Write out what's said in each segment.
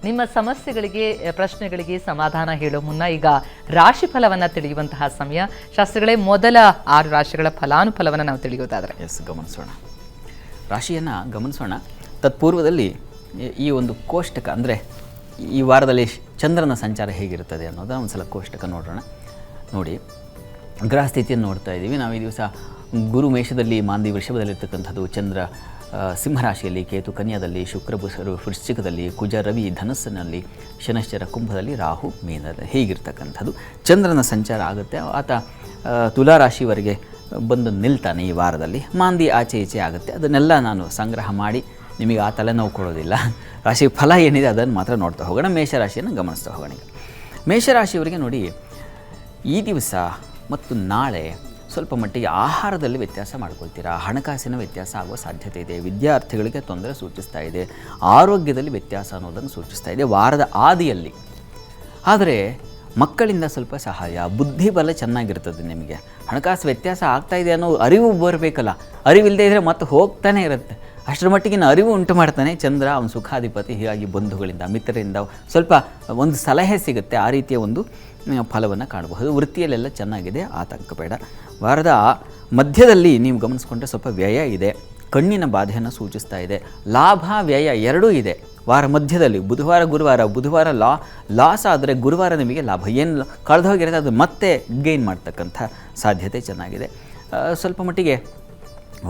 ನಿಮ್ಮ ಸಮಸ್ಯೆಗಳಿಗೆ ಪ್ರಶ್ನೆಗಳಿಗೆ ಸಮಾಧಾನ ಹೇಳೋ ಮುನ್ನ ಈಗ ರಾಶಿ ಫಲವನ್ನು ತಿಳಿಯುವಂತಹ ಸಮಯ. ಶಾಸ್ತ್ರಿಗಳೇ, ಮೊದಲ 6 ರಾಶಿಗಳ ಫಲಾನುಫಲವನ್ನು ನಾವು ತಿಳಿಯೋದಾದರೆ ಗಮನಿಸೋಣ. ರಾಶಿಯನ್ನು ಗಮನಿಸೋಣ. ತತ್ಪೂರ್ವದಲ್ಲಿ ಈ ಒಂದು ಕೋಷ್ಟಕ, ಅಂದರೆ ಈ ವಾರದಲ್ಲಿ ಚಂದ್ರನ ಸಂಚಾರ ಹೇಗಿರುತ್ತದೆ ಅನ್ನೋದನ್ನ ಒಂದು ಸಲ ಕೋಷ್ಟಕ ನೋಡೋಣ. ನೋಡಿ, ಗ್ರಹ ಸ್ಥಿತಿಯನ್ನು ನೋಡ್ತಾ ಇದ್ದೀವಿ ನಾವು. ಈ ದಿವಸ ಗುರು ಮೇಷದಲ್ಲಿ, ಮಾಂದಿ ವೃಷಭದಲ್ಲಿರ್ತಕ್ಕಂಥದ್ದು, ಚಂದ್ರ ಸಿಂಹರಾಶಿಯಲ್ಲಿ, ಕೇತು ಕನ್ಯಾದಲ್ಲಿ, ಶುಕ್ರ ವೃಶ್ಚಿಕದಲ್ಲಿ, ಕುಜ ರವಿ ಧನಸ್ಸಿನಲ್ಲಿ, ಶನಶ್ಚರ ಕುಂಭದಲ್ಲಿ, ರಾಹು ಮೀನದಲ್ಲಿ ಹೀಗಿರ್ತಕ್ಕಂಥದ್ದು ಚಂದ್ರನ ಸಂಚಾರ ಆಗುತ್ತೆ. ಆತ ತುಲಾರಾಶಿವರೆಗೆ ಬಂದು ನಿಲ್ತಾನೆ ಈ ವಾರದಲ್ಲಿ. ಮಾಂದಿ ಆಚೆ ಈಚೆ ಆಗುತ್ತೆ. ಅದನ್ನೆಲ್ಲ ನಾನು ಸಂಗ್ರಹ ಮಾಡಿ ನಿಮಗೆ ಆ ತಲೆನೋವು ಕೊಡೋದಿಲ್ಲ. ರಾಶಿ ಫಲ ಏನಿದೆ ಅದನ್ನು ಮಾತ್ರ ನೋಡ್ತಾ ಹೋಗೋಣ. ಮೇಷರಾಶಿಯನ್ನು ಗಮನಿಸ್ತಾ ಹೋಗೋಣ. ಈಗ ಮೇಷರಾಶಿಯವರಿಗೆ ನೋಡಿ, ಈ ದಿವಸ ಮತ್ತು ನಾಳೆ ಸ್ವಲ್ಪ ಮಟ್ಟಿಗೆ ಆಹಾರದಲ್ಲಿ ವ್ಯತ್ಯಾಸ ಮಾಡ್ಕೊಳ್ತೀರಾ. ಹಣಕಾಸಿನ ವ್ಯತ್ಯಾಸ ಆಗುವ ಸಾಧ್ಯತೆ ಇದೆ. ವಿದ್ಯಾರ್ಥಿಗಳಿಗೆ ತೊಂದರೆ ಸೂಚಿಸ್ತಾ ಇದೆ. ಆರೋಗ್ಯದಲ್ಲಿ ವ್ಯತ್ಯಾಸ ಅನ್ನೋದನ್ನು ಸೂಚಿಸ್ತಾ ಇದೆ ವಾರದ ಆದಿಯಲ್ಲಿ. ಆದರೆ ಮಕ್ಕಳಿಂದ ಸ್ವಲ್ಪ ಸಹಾಯ, ಬುದ್ಧಿಬಲ ಚೆನ್ನಾಗಿರ್ತದೆ. ನಿಮಗೆ ಹಣಕಾಸು ವ್ಯತ್ಯಾಸ ಆಗ್ತಾಯಿದೆ ಅನ್ನೋ ಅರಿವು ಬರಬೇಕಲ್ಲ. ಅರಿವಿಲ್ಲದೆ ಇದ್ದರೆ ಮತ್ತೆ ಹೋಗ್ತಾನೆ ಇರುತ್ತೆ. ಅಷ್ಟರ ಮಟ್ಟಿಗಿನ ಅರಿವು ಉಂಟು ಮಾಡ್ತಾನೆ ಚಂದ್ರ, ಅವನ ಸುಖಾಧಿಪತಿ. ಹೀಗಾಗಿ ಬಂಧುಗಳಿಂದ, ಮಿತ್ರರಿಂದ ಸ್ವಲ್ಪ ಒಂದು ಸಲಹೆ ಸಿಗುತ್ತೆ. ಆ ರೀತಿಯ ಒಂದು ಫಲವನ್ನು ಕಾಣಬಹುದು. ವೃತ್ತಿಯಲ್ಲೆಲ್ಲ ಚೆನ್ನಾಗಿದೆ, ಆತಂಕ ಬೇಡ. ವಾರದ ಮಧ್ಯದಲ್ಲಿ ನೀವು ಗಮನಿಸ್ಕೊಂಡ್ರೆ ಸ್ವಲ್ಪ ವ್ಯಯ ಇದೆ. ಕಣ್ಣಿನ ಬಾಧೆಯನ್ನು ಸೂಚಿಸ್ತಾ ಇದೆ. ಲಾಭ ವ್ಯಯ ಎರಡೂ ಇದೆ ವಾರ ಮಧ್ಯದಲ್ಲಿ. ಬುಧವಾರ ಗುರುವಾರ, ಬುಧವಾರ ಲಾಸ್ ಆದರೆ ಗುರುವಾರ ನಿಮಗೆ ಲಾಭ. ಏನು ಕಳೆದು ಹೋಗಿರುತ್ತೆ ಅದು ಮತ್ತೆ ಗೇನ್ ಮಾಡ್ತಕ್ಕಂಥ ಸಾಧ್ಯತೆ ಚೆನ್ನಾಗಿದೆ. ಸ್ವಲ್ಪ ಮಟ್ಟಿಗೆ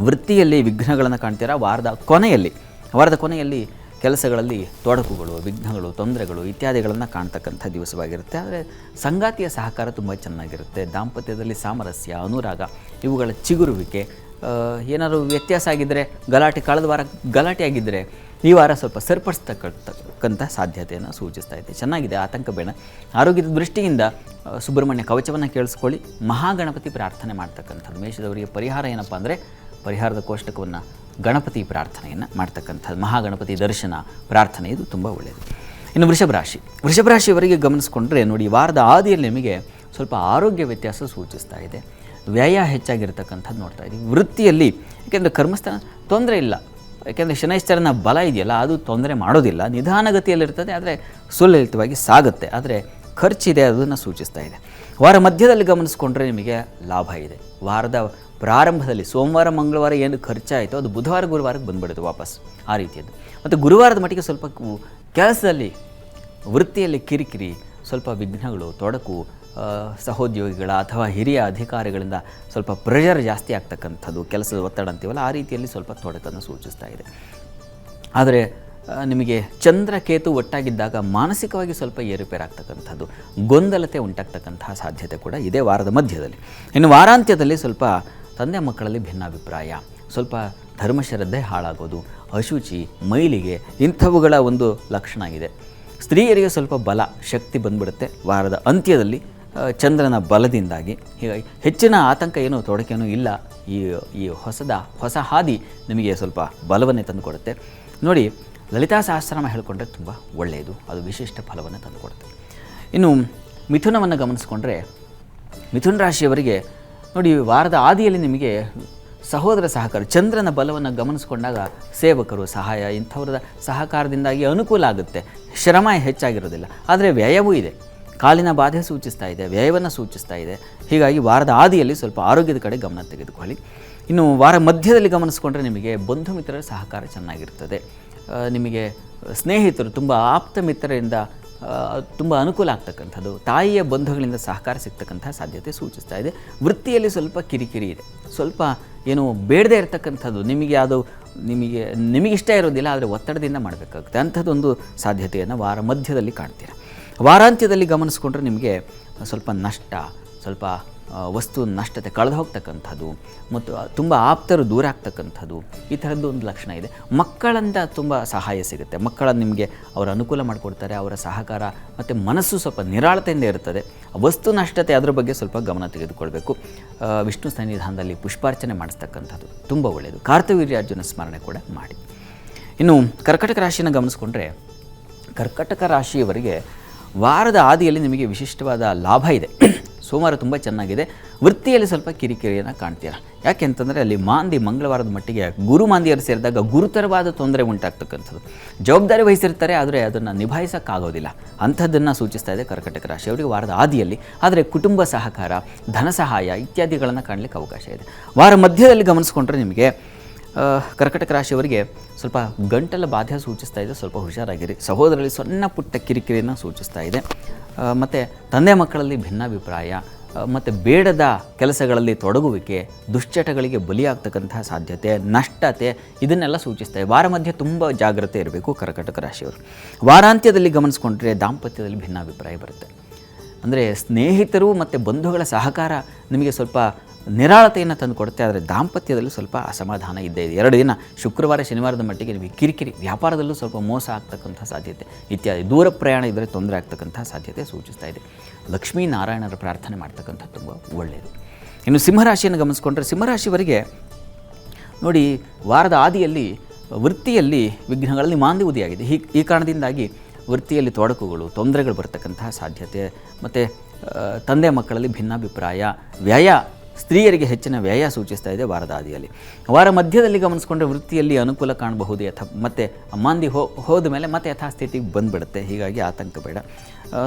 ವೃತ್ತಿಯಲ್ಲಿ ವಿಘ್ನಗಳನ್ನು ಕಾಣ್ತೀರಾ. ವಾರದ ಕೊನೆಯಲ್ಲಿ ಕೆಲಸಗಳಲ್ಲಿ ತೊಡಕುಗಳು, ವಿಘ್ನಗಳು, ತೊಂದರೆಗಳು ಇತ್ಯಾದಿಗಳನ್ನು ಕಾಣ್ತಕ್ಕಂಥ ದಿವಸವಾಗಿರುತ್ತೆ. ಆದರೆ ಸಂಗಾತಿಯ ಸಹಕಾರ ತುಂಬ ಚೆನ್ನಾಗಿರುತ್ತೆ. ದಾಂಪತ್ಯದಲ್ಲಿ ಸಾಮರಸ್ಯ, ಅನುರಾಗ ಇವುಗಳ ಚಿಗುರುವಿಕೆ. ಏನಾದರೂ ವ್ಯತ್ಯಾಸ ಆಗಿದ್ದರೆ, ಕಳೆದ ವಾರ ಗಲಾಟೆ ಆಗಿದ್ದರೆ ಈ ವಾರ ಸ್ವಲ್ಪ ಸರಿಪಡಿಸ್ತಕ್ಕಂಥ ಸಾಧ್ಯತೆಯನ್ನು ಸೂಚಿಸ್ತಾ ಇದೆ. ಚೆನ್ನಾಗಿದೆ, ಆತಂಕ ಬೇಡ. ಆರೋಗ್ಯದ ದೃಷ್ಟಿಯಿಂದ ಸುಬ್ರಹ್ಮಣ್ಯ ಕವಚವನ್ನು ಕೇಳಿಸ್ಕೊಳ್ಳಿ. ಮಹಾಗಣಪತಿ ಪ್ರಾರ್ಥನೆ ಮಾಡ್ತಕ್ಕಂಥದ್ದು. ಮೇಷದವರಿಗೆ ಪರಿಹಾರ ಏನಪ್ಪ ಅಂದರೆ, ಪರಿಹಾರದ ಕೋಷ್ಟಕವನ್ನು ಗಣಪತಿ ಪ್ರಾರ್ಥನೆಯನ್ನು ಮಾಡ್ತಕ್ಕಂಥದ್ದು. ಮಹಾಗಣಪತಿ ದರ್ಶನ ಪ್ರಾರ್ಥನೆ ಇದು ತುಂಬ ಒಳ್ಳೆಯದು. ಇನ್ನು ವೃಷಭರಾಶಿಯವರಿಗೆ ಗಮನಿಸ್ಕೊಂಡ್ರೆ ನೋಡಿ, ವಾರದ ಆದಿಯಲ್ಲಿ ನಿಮಗೆ ಸ್ವಲ್ಪ ಆರೋಗ್ಯ ವ್ಯತ್ಯಾಸ ಸೂಚಿಸ್ತಾ ಇದೆ. ವ್ಯಯ ಹೆಚ್ಚಾಗಿರ್ತಕ್ಕಂಥದ್ದು ನೋಡ್ತಾ ಇದ್ದೀವಿ. ವೃತ್ತಿಯಲ್ಲಿ ಏಕೆಂದರೆ ಕರ್ಮಸ್ಥಾನ ತೊಂದರೆ ಇಲ್ಲ. ಯಾಕೆಂದರೆ ಶನೈಶ್ಚರನ ಬಲ ಇದೆಯಲ್ಲ, ಅದು ತೊಂದರೆ ಮಾಡೋದಿಲ್ಲ. ನಿಧಾನಗತಿಯಲ್ಲಿರ್ತದೆ, ಆದರೆ ಸುಲಲಿತವಾಗಿ ಸಾಗುತ್ತೆ. ಆದರೆ ಖರ್ಚಿದೆ, ಅದನ್ನು ಸೂಚಿಸ್ತಾ ಇದೆ. ವಾರ ಮಧ್ಯದಲ್ಲಿ ಗಮನಿಸ್ಕೊಂಡ್ರೆ ನಿಮಗೆ ಲಾಭ ಇದೆ. ವಾರದ ಪ್ರಾರಂಭದಲ್ಲಿ ಸೋಮವಾರ ಮಂಗಳವಾರ ಏನು ಖರ್ಚಾಯಿತೋ ಅದು ಬುಧವಾರ ಗುರುವಾರಕ್ಕೆ ಬಂದುಬಿಡುತ್ತೆ ವಾಪಸ್, ಆ ರೀತಿಯದ್ದು. ಮತ್ತು ಗುರುವಾರದ ಮಟ್ಟಿಗೆ ಸ್ವಲ್ಪ ಕೆಲಸದಲ್ಲಿ, ವೃತ್ತಿಯಲ್ಲಿ ಕಿರಿಕಿರಿ, ಸ್ವಲ್ಪ ವಿಘ್ನಗಳು, ತೊಡಕು, ಸಹೋದ್ಯೋಗಿಗಳ ಅಥವಾ ಹಿರಿಯ ಅಧಿಕಾರಿಗಳಿಂದ ಸ್ವಲ್ಪ ಪ್ರೆಷರ್ ಜಾಸ್ತಿ ಆಗ್ತಕ್ಕಂಥದ್ದು, ಕೆಲಸದ ಒತ್ತಡ ಅಂತೀವಲ್ಲ ಆ ರೀತಿಯಲ್ಲಿ ಸ್ವಲ್ಪ ತೊಡಕನ್ನು ಸೂಚಿಸ್ತಾ ಇದೆ. ಆದರೆ ನಿಮಗೆ ಚಂದ್ರಕೇತು ಒಟ್ಟಾಗಿದ್ದಾಗ ಮಾನಸಿಕವಾಗಿ ಸ್ವಲ್ಪ ಏರುಪೇರಾಗ್ತಕ್ಕಂಥದ್ದು, ಗೊಂದಲತೆ ಉಂಟಾಗ್ತಕ್ಕಂತಹ ಸಾಧ್ಯತೆ ಕೂಡ ಇದೆ ವಾರದ ಮಧ್ಯದಲ್ಲಿ. ಇನ್ನು ವಾರಾಂತ್ಯದಲ್ಲಿ ಸ್ವಲ್ಪ ತಂದೆ ಮಕ್ಕಳಲ್ಲಿ ಭಿನ್ನಾಭಿಪ್ರಾಯ, ಸ್ವಲ್ಪ ಧರ್ಮಶ್ರದ್ಧೆ ಹಾಳಾಗೋದು, ಅಶುಚಿ, ಮೈಲಿಗೆ ಇಂಥವುಗಳ ಒಂದು ಲಕ್ಷಣ ಇದೆ. ಸ್ತ್ರೀಯರಿಗೆ ಸ್ವಲ್ಪ ಬಲ, ಶಕ್ತಿ ಬಂದ್ಬಿಡುತ್ತೆ ವಾರದ ಅಂತ್ಯದಲ್ಲಿ ಚಂದ್ರನ ಬಲದಿಂದಾಗಿ. ಹೀಗಾಗಿ ಹೆಚ್ಚಿನ ಆತಂಕ ಏನೂ ತೊಡಕೇನೂ ಇಲ್ಲ. ಈ ಹೊಸ ಹಾದಿ ನಿಮಗೆ ಸ್ವಲ್ಪ ಬಲವನ್ನೇ ತಂದುಕೊಡುತ್ತೆ. ನೋಡಿ, ಲಲಿತಾ ಸಹಸ್ರನಾಮ ಹೇಳಿಕೊಂಡ್ರೆ ತುಂಬ ಒಳ್ಳೆಯದು. ಅದು ವಿಶಿಷ್ಟ ಫಲವನ್ನು ತಂದುಕೊಡುತ್ತೆ. ಇನ್ನು ಮಿಥುನವನ್ನು ಗಮನಿಸ್ಕೊಂಡ್ರೆ, ಮಿಥುನ ರಾಶಿಯವರಿಗೆ ನೋಡಿ, ವಾರದ ಆದಿಯಲ್ಲಿ ನಿಮಗೆ ಸಹೋದರ ಸಹಕಾರ, ಚಂದ್ರನ ಬಲವನ್ನು ಗಮನಿಸ್ಕೊಂಡಾಗ ಸೇವಕರು ಸಹಾಯ ಇಂಥವ್ರದ ಸಹಕಾರದಿಂದಾಗಿ ಅನುಕೂಲ ಆಗುತ್ತೆ. ಶ್ರಮ ಹೆಚ್ಚಾಗಿರೋದಿಲ್ಲ, ಆದರೆ ವ್ಯಯವೂ ಇದೆ. ಕಾಲಿನ ಬಾಧೆ ಸೂಚಿಸ್ತಾ ಇದೆ, ವ್ಯಯವನ್ನು ಸೂಚಿಸ್ತಾ ಇದೆ. ಹೀಗಾಗಿ ವಾರದ ಆದಿಯಲ್ಲಿ ಸ್ವಲ್ಪ ಆರೋಗ್ಯದ ಕಡೆ ಗಮನ ತೆಗೆದುಕೊಳ್ಳಿ. ಇನ್ನು ವಾರ ಮಧ್ಯದಲ್ಲಿ ಗಮನಿಸ್ಕೊಂಡ್ರೆ ನಿಮಗೆ ಬಂಧು ಮಿತ್ರರ ಸಹಕಾರ ಚೆನ್ನಾಗಿರ್ತದೆ. ನಿಮಗೆ ಸ್ನೇಹಿತರು, ತುಂಬ ಆಪ್ತ ಮಿತ್ರರಿಂದ ತುಂಬ ಅನುಕೂಲ ಆಗ್ತಕ್ಕಂಥದ್ದು, ತಾಯಿಯ ಬಂಧುಗಳಿಂದ ಸಹಕಾರ ಸಿಗ್ತಕ್ಕಂಥ ಸಾಧ್ಯತೆ ಸೂಚಿಸ್ತಾ ಇದೆ. ವೃತ್ತಿಯಲ್ಲಿ ಸ್ವಲ್ಪ ಕಿರಿಕಿರಿ ಇದೆ, ಸ್ವಲ್ಪ ಏನು ಬೇಡದೇ ಇರತಕ್ಕಂಥದ್ದು, ನಿಮಗೆ ಇಷ್ಟ ಇರೋದಿಲ್ಲ, ಆದರೆ ಒತ್ತಡದಿಂದ ಮಾಡಬೇಕಾಗುತ್ತೆ. ಅಂಥದ್ದೊಂದು ಸಾಧ್ಯತೆಯನ್ನು ವಾರ ಮಧ್ಯದಲ್ಲಿ ಕಾಣ್ತೀರ. ವಾರಾಂತ್ಯದಲ್ಲಿ ಗಮನಿಸ್ಕೊಂಡ್ರೆ ನಿಮಗೆ ಸ್ವಲ್ಪ ನಷ್ಟ, ಸ್ವಲ್ಪ ವಸ್ತು ನಷ್ಟತೆ ಕಳೆದು ಹೋಗ್ತಕ್ಕಂಥದ್ದು ಮತ್ತು ತುಂಬ ಆಪ್ತರು ದೂರ ಆಗ್ತಕ್ಕಂಥದ್ದು, ಈ ಥರದ್ದು ಒಂದು ಲಕ್ಷಣ ಇದೆ. ಮಕ್ಕಳಿಂದ ತುಂಬ ಸಹಾಯ ಸಿಗುತ್ತೆ. ಮಕ್ಕಳ ನಿಮಗೆ ಅವರ ಅನುಕೂಲ ಮಾಡಿಕೊಡ್ತಾರೆ. ಅವರ ಸಹಕಾರ ಮತ್ತು ಮನಸ್ಸು ಸ್ವಲ್ಪ ನಿರಾಳತೆಯಿಂದ ಇರ್ತದೆ. ವಸ್ತು ನಷ್ಟತೆ ಅದರ ಬಗ್ಗೆ ಸ್ವಲ್ಪ ಗಮನ ತೆಗೆದುಕೊಳ್ಬೇಕು. ವಿಷ್ಣು ಸನ್ನಿಧಾನದಲ್ಲಿ ಪುಷ್ಪಾರ್ಚನೆ ಮಾಡಿಸ್ತಕ್ಕಂಥದ್ದು ತುಂಬ ಒಳ್ಳೆಯದು. ಕಾರ್ತವೀರ್ಯಾರ್ಜುನ ಸ್ಮರಣೆ ಕೂಡ ಮಾಡಿ. ಇನ್ನು ಕರ್ಕಟಕ ರಾಶಿಯನ್ನು ಗಮನಿಸ್ಕೊಂಡ್ರೆ, ಕರ್ಕಟಕ ರಾಶಿಯವರಿಗೆ ವಾರದ ಆದಿಯಲ್ಲಿ ನಿಮಗೆ ವಿಶಿಷ್ಟವಾದ ಲಾಭ ಇದೆ. ಸೋಮವಾರ ತುಂಬ ಚೆನ್ನಾಗಿದೆ. ವೃತ್ತಿಯಲ್ಲಿ ಸ್ವಲ್ಪ ಕಿರಿಕಿರಿಯನ್ನು ಕಾಣ್ತೀರಾ. ಯಾಕೆ ಅಂತಂದರೆ ಅಲ್ಲಿ ಮಾಂದಿ ಮಂಗಳವಾರದ ಮಟ್ಟಿಗೆ ಗುರು ಮಾಂದಿಯರು ಸೇರಿದಾಗ ಗುರುತರವಾದ ತೊಂದರೆ ಉಂಟಾಗ್ತಕ್ಕಂಥದ್ದು. ಜವಾಬ್ದಾರಿ ವಹಿಸಿರ್ತಾರೆ, ಆದರೆ ಅದನ್ನು ನಿಭಾಯಿಸೋಕ್ಕಾಗೋದಿಲ್ಲ. ಅಂಥದ್ದನ್ನು ಸೂಚಿಸ್ತಾ ಇದೆ ಕರ್ಕಟಕ ರಾಶಿಯವರಿಗೆ ವಾರದ ಆದಿಯಲ್ಲಿ. ಆದರೆ ಕುಟುಂಬ ಸಹಕಾರ, ಧನ ಸಹಾಯ ಇತ್ಯಾದಿಗಳನ್ನು ಕಾಣಲಿಕ್ಕೆ ಅವಕಾಶ ಇದೆ. ವಾರ ಮಧ್ಯದಲ್ಲಿ ಗಮನಿಸ್ಕೊಂಡ್ರೆ ನಿಮಗೆ ಕರ್ಕಟಕ ರಾಶಿಯವರಿಗೆ ಸ್ವಲ್ಪ ಗಂಟಲ ಬಾಧೆ ಸೂಚಿಸ್ತಾ ಇದೆ. ಸ್ವಲ್ಪ ಹುಷಾರಾಗಿರಿ. ಸಹೋದರರಲ್ಲಿ ಸಣ್ಣ ಪುಟ್ಟ ಕಿರಿಕಿರಿಯನ್ನು ಸೂಚಿಸ್ತಾ ಇದೆ. ಮತ್ತು ತಂದೆ ಮಕ್ಕಳಲ್ಲಿ ಭಿನ್ನಾಭಿಪ್ರಾಯ ಮತ್ತು ಬೇಡದ ಕೆಲಸಗಳಲ್ಲಿ ತೊಡಗುವಿಕೆ, ದುಶ್ಚಟಗಳಿಗೆ ಬಲಿಯಾಗ್ತಕ್ಕಂತಹ ಸಾಧ್ಯತೆ, ನಷ್ಟತೆ ಇದನ್ನೆಲ್ಲ ಸೂಚಿಸ್ತಾ ಇದೆ. ವಾರ ಮಧ್ಯೆ ತುಂಬ ಜಾಗ್ರತೆ ಇರಬೇಕು ಕರ್ಕಟಕ ರಾಶಿಯವರು. ವಾರಾಂತ್ಯದಲ್ಲಿ ಗಮನಿಸ್ಕೊಂಡ್ರೆ ದಾಂಪತ್ಯದಲ್ಲಿ ಭಿನ್ನಾಭಿಪ್ರಾಯ ಬರುತ್ತೆ. ಅಂದರೆ ಸ್ನೇಹಿತರು ಮತ್ತು ಬಂಧುಗಳ ಸಹಕಾರ ನಿಮಗೆ ಸ್ವಲ್ಪ ನಿರಾಳತೆಯನ್ನು ತಂದು ಕೊಡುತ್ತೆ. ಆದರೆ ದಾಂಪತ್ಯದಲ್ಲೂ ಸ್ವಲ್ಪ ಅಸಮಾಧಾನ ಇದ್ದೇ ಇದೆ. 2 ದಿನ ಶುಕ್ರವಾರ ಶನಿವಾರದ ಮಟ್ಟಿಗೆ ನಿಮಗೆ ಕಿರಿಕಿರಿ, ವ್ಯಾಪಾರದಲ್ಲೂ ಸ್ವಲ್ಪ ಮೋಸ ಆಗ್ತಕ್ಕಂಥ ಸಾಧ್ಯತೆ ಇತ್ಯಾದಿ, ದೂರ ಪ್ರಯಾಣ ಇದ್ದರೆ ತೊಂದರೆ ಆಗ್ತಕ್ಕಂಥ ಸಾಧ್ಯತೆ ಸೂಚಿಸ್ತಾ ಇದೆ. ಲಕ್ಷ್ಮೀನಾರಾಯಣರ ಪ್ರಾರ್ಥನೆ ಮಾಡ್ತಕ್ಕಂಥದ್ದು ತುಂಬ ಒಳ್ಳೆಯದು. ಇನ್ನು ಸಿಂಹರಾಶಿಯನ್ನು ಗಮನಿಸ್ಕೊಂಡ್ರೆ ಸಿಂಹರಾಶಿಯವರಿಗೆ ನೋಡಿ, ವಾರದ ಆದಿಯಲ್ಲಿ ವೃತ್ತಿಯಲ್ಲಿ ವಿಘ್ನಗಳಲ್ಲಿ ಮಾಂದಿ ಉದಿಯಾಗಿದೆ. ಈ ಕಾರಣದಿಂದಾಗಿ ವೃತ್ತಿಯಲ್ಲಿ ತೊಡಕುಗಳು, ತೊಂದರೆಗಳು ಬರ್ತಕ್ಕಂತಹ ಸಾಧ್ಯತೆ, ಮತ್ತು ತಂದೆ ಮಕ್ಕಳಲ್ಲಿ ಭಿನ್ನಾಭಿಪ್ರಾಯ, ವ್ಯಯ, ಸ್ತ್ರೀಯರಿಗೆ ಹೆಚ್ಚಿನ ವ್ಯಯ ಸೂಚಿಸ್ತಾ ಇದೆ ವಾರದ ಆದಿಯಲ್ಲಿ. ವಾರ ಮಧ್ಯದಲ್ಲಿ ಗಮನಿಸ್ಕೊಂಡ್ರೆ ವೃತ್ತಿಯಲ್ಲಿ ಅನುಕೂಲ ಕಾಣಬಹುದು. ಮತ್ತು ಮಾಂದಿ ಹೋದ ಮೇಲೆ ಮತ್ತೆ ಯಥಾಸ್ಥಿತಿಗೆ ಬಂದುಬಿಡುತ್ತೆ. ಹೀಗಾಗಿ ಆತಂಕ ಬೇಡ.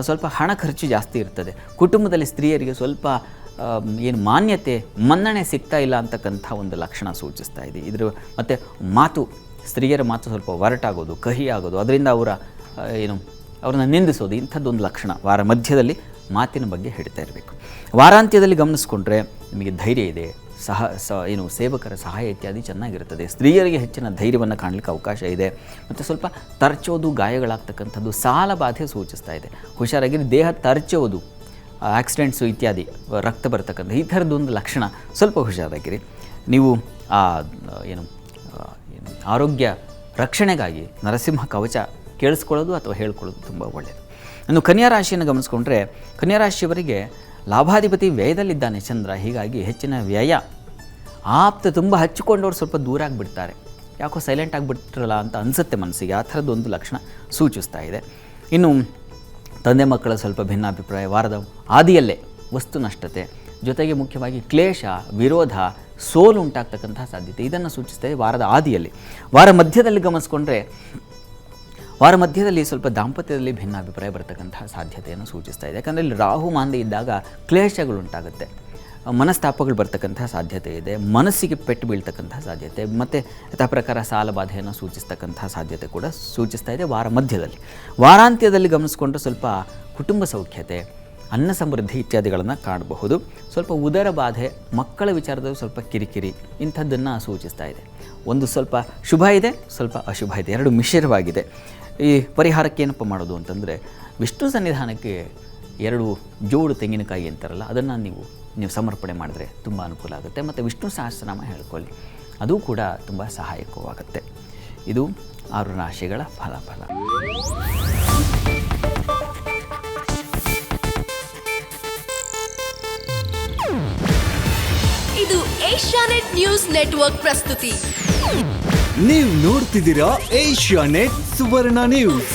ಸ್ವಲ್ಪ ಹಣ ಖರ್ಚು ಜಾಸ್ತಿ ಇರ್ತದೆ. ಕುಟುಂಬದಲ್ಲಿ ಸ್ತ್ರೀಯರಿಗೆ ಸ್ವಲ್ಪ ಏನು ಮಾನ್ಯತೆ, ಮನ್ನಣೆ ಸಿಗ್ತಾ ಇಲ್ಲ ಅಂತಕ್ಕಂಥ ಒಂದು ಲಕ್ಷಣ ಸೂಚಿಸ್ತಾ ಇದೆ. ಮತ್ತು ಮಾತು, ಸ್ತ್ರೀಯರ ಮಾತು ಸ್ವಲ್ಪ ಒರಟಾಗೋದು, ಕಹಿ ಆಗೋದು, ಅದರಿಂದ ಅವ್ರನ್ನ ನಿಂದಿಸೋದು, ಇಂಥದ್ದೊಂದು ಲಕ್ಷಣ ವಾರ ಮಧ್ಯದಲ್ಲಿ ಮಾತಿನ ಬಗ್ಗೆ ಹೇಳ್ತಾ ಇರಬೇಕು. ವಾರಾಂತ್ಯದಲ್ಲಿ ಗಮನಿಸ್ಕೊಂಡ್ರೆ ನಿಮಗೆ ಧೈರ್ಯ ಇದೆ, ಸೇವಕರ ಸಹಾಯ ಇತ್ಯಾದಿ ಚೆನ್ನಾಗಿರ್ತದೆ. ಸ್ತ್ರೀಯರಿಗೆ ಹೆಚ್ಚಿನ ಧೈರ್ಯವನ್ನು ಕಾಣಲಿಕ್ಕೆ ಅವಕಾಶ ಇದೆ. ಮತ್ತು ಸ್ವಲ್ಪ ತರ್ಚೋದು, ಗಾಯಗಳಾಗ್ತಕ್ಕಂಥದ್ದು, ಸಾಲ ಬಾಧೆ ಸೂಚಿಸ್ತಾ ಇದೆ. ಹುಷಾರಾಗಿರಿ. ದೇಹ ತರ್ಚೋದು, ಆಕ್ಸಿಡೆಂಟ್ಸು ಇತ್ಯಾದಿ, ರಕ್ತ ಬರ್ತಕ್ಕಂಥ ಈ ಥರದ್ದೊಂದು ಲಕ್ಷಣ, ಸ್ವಲ್ಪ ಹುಷಾರಾಗಿರಿ. ನೀವು ಆರೋಗ್ಯ ರಕ್ಷಣೆಗಾಗಿ ನರಸಿಂಹ ಕವಚ ಕೇಳಿಸ್ಕೊಳ್ಳೋದು ಅಥವಾ ಹೇಳ್ಕೊಳ್ಳೋದು ತುಂಬ ಒಳ್ಳೆಯದು. ಇನ್ನು ಕನ್ಯಾ ರಾಶಿಯನ್ನು ಗಮನಿಸ್ಕೊಂಡ್ರೆ ಕನ್ಯಾ ರಾಶಿಯವರಿಗೆ ಲಾಭಾಧಿಪತಿ ವ್ಯಯದಲ್ಲಿದ್ದಾನೆ ಚಂದ್ರ. ಹೀಗಾಗಿ ಹೆಚ್ಚಿನ ವ್ಯಯ, ತುಂಬ ಹಚ್ಚಿಕೊಂಡವ್ರು ಸ್ವಲ್ಪ ದೂರ ಆಗಿಬಿಡ್ತಾರೆ. ಯಾಕೋ ಸೈಲೆಂಟ್ ಆಗಿಬಿಟ್ರಲ್ಲ ಅಂತ ಅನಿಸುತ್ತೆ ಮನಸ್ಸಿಗೆ. ಆ ಥರದ್ದೊಂದು ಲಕ್ಷಣ ಸೂಚಿಸ್ತಾ ಇದೆ. ಇನ್ನು ತಂದೆ ಮಕ್ಕಳ ಸ್ವಲ್ಪ ಭಿನ್ನಾಭಿಪ್ರಾಯ, ವಾರದ ಆದಿಯಲ್ಲೇ ವಸ್ತು ನಷ್ಟತೆ, ಜೊತೆಗೆ ಮುಖ್ಯವಾಗಿ ಕ್ಲೇಶ, ವಿರೋಧ, ಸೋಲು ಉಂಟಾಗ್ತಕ್ಕಂತಹ ಸಾಧ್ಯತೆ ಇದನ್ನು ಸೂಚಿಸ್ತಾ ಇದೆ ವಾರದ ಆದಿಯಲ್ಲಿ. ವಾರ ಮಧ್ಯದಲ್ಲಿ ಗಮನಿಸ್ಕೊಂಡ್ರೆ ವಾರ ಮಧ್ಯದಲ್ಲಿ ಸ್ವಲ್ಪ ದಾಂಪತ್ಯದಲ್ಲಿ ಭಿನ್ನಾಭಿಪ್ರಾಯ ಬರ್ತಕ್ಕಂತಹ ಸಾಧ್ಯತೆಯನ್ನು ಸೂಚಿಸ್ತಾ ಇದೆ. ಯಾಕಂದರೆ ಇಲ್ಲಿ ರಾಹು ಮಾಂದಿ ಇದ್ದಾಗ ಕ್ಲೇಶಗಳು ಉಂಟಾಗುತ್ತೆ, ಮನಸ್ತಾಪಗಳು ಬರ್ತಕ್ಕಂತಹ ಸಾಧ್ಯತೆ ಇದೆ, ಮನಸ್ಸಿಗೆ ಪೆಟ್ಟು ಬೀಳ್ತಕ್ಕಂತಹ ಸಾಧ್ಯತೆ, ಮತ್ತು ಯಥಾ ಪ್ರಕಾರ ಸಾಲ ಬಾಧೆಯನ್ನು ಸೂಚಿಸ್ತಕ್ಕಂತಹ ಸಾಧ್ಯತೆ ಕೂಡ ಸೂಚಿಸ್ತಾ ಇದೆ ವಾರ ಮಧ್ಯದಲ್ಲಿ. ವಾರಾಂತ್ಯದಲ್ಲಿ ಗಮನಿಸ್ಕೊಂಡ್ರೆ ಸ್ವಲ್ಪ ಕುಟುಂಬ ಸೌಖ್ಯತೆ, ಅನ್ನ ಸಮೃದ್ಧಿ ಇತ್ಯಾದಿಗಳನ್ನು ಕಾಣಬಹುದು. ಸ್ವಲ್ಪ ಉದರ ಬಾಧೆ, ಮಕ್ಕಳ ವಿಚಾರದಲ್ಲಿ ಸ್ವಲ್ಪ ಕಿರಿಕಿರಿ ಇಂಥದ್ದನ್ನು ಸೂಚಿಸ್ತಾ ಇದೆ. ಒಂದು ಸ್ವಲ್ಪ ಶುಭ ಇದೆ, ಸ್ವಲ್ಪ ಅಶುಭ ಇದೆ, 2 ಮಿಶ್ರವಾಗಿದೆ. ಈ ಪರಿಹಾರಕ್ಕೆ ಏನಪ್ಪ ಮಾಡೋದು ಅಂತಂದರೆ ವಿಷ್ಣು ಸನ್ನಿಧಾನಕ್ಕೆ 2 ಜೋಡು ತೆಂಗಿನಕಾಯಿ ಅಂತಾರಲ್ಲ, ಅದನ್ನು ನೀವು ಸಮರ್ಪಣೆ ಮಾಡಿದ್ರೆ ತುಂಬ ಅನುಕೂಲ ಆಗುತ್ತೆ. ಮತ್ತು ವಿಷ್ಣು ಸಹಸ್ರನಾಮ ಹೇಳ್ಕೊಳ್ಳಿ, ಅದು ಕೂಡ ತುಂಬ ಸಹಾಯಕವಾಗುತ್ತೆ. ಇದು 6 ರಾಶಿಗಳ ಫಲಾಫಲ. ಇದು ಏಷ್ಯಾನೆಟ್ ನ್ಯೂಸ್ ನೆಟ್ವರ್ಕ್ ಪ್ರಸ್ತುತಿ. ನೀವು ನೋಡ್ತಿದ್ದೀರಾ ಏಷ್ಯಾನೆಟ್ ಸುವರ್ಣ ನ್ಯೂಸ್.